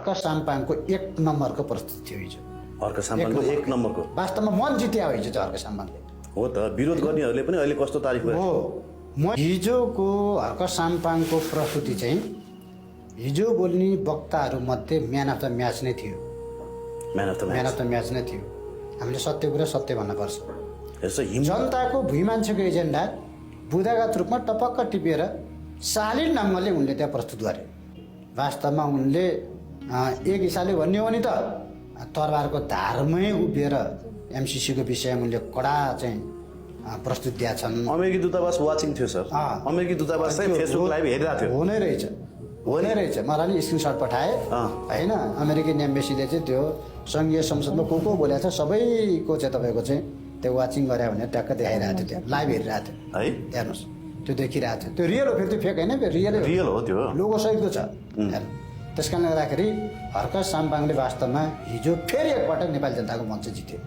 हर्क साम्पाङको 1 नम्बरको प्रस्तुति थियो हिजो। हर्क साम्पाङको 1 नम्बरको वास्तवमा मन जित्या हो हिजो चाहिँ हर्क साम्पाङले। हो त विरोध गर्नेहरूले पनि अहिले कस्तो तारिफ गरे हो म हिजोको हर्क साम्पाङको प्रस्तुति चाहिँ हिजो बोल्ने वक्ताहरू मध्ये म्यान अफ द म्याच नै थियो। म्यान अफ द म्याच नै थियो। हामीले सत्य कुरा सत्य भन्नुपर्छ। यसो जनताको भुइँ मान्छेको एजेन्डा बुदागत रूपमा टपक्क टिपेर शालीन ढङ्गले उनले त्यहाँ प्रस्तुत गरे। वास्तवमा उनले एक हिसाबले भन्ने हो भने त तरबारको धारमै उभिएर एमसीसीको विषयमा उनले कडा चाहिँ प्रस्तुत दिएका छन्। अमेरिकी दूतावास वाचिङ थियो सर। अमेरिकी दूतावास चाहिँ फेसबुक लाइभ हेरिरहेको थियो। हुनै रहेछ मलाई नि स्क्रिनसट पठाए होइन। अमेरिकन एम्बेसीले चाहिँ त्यो सङ्घीय संसदमा को बोलेको छ सबैको चाहिँ तपाईँको चाहिँ त्यो वाचिङ गरे भने ट्याक्क देखाइरहेको थियो। त्यहाँ लाइभ हेरिरहेको थियो है। हेर्नुहोस् त्यो देखिरहेको थियो। त्यो रियल हो, फेरि त्यो फेक होइन, रियल हो त्यो लोगो सहितको छ। हेर्नु त्यस कारणले गर्दाखेरि हर्क साम्पाङले वास्तवमा हिजो फेरि एकपटक नेपाली जनताको मन चाहिँ जित्यो।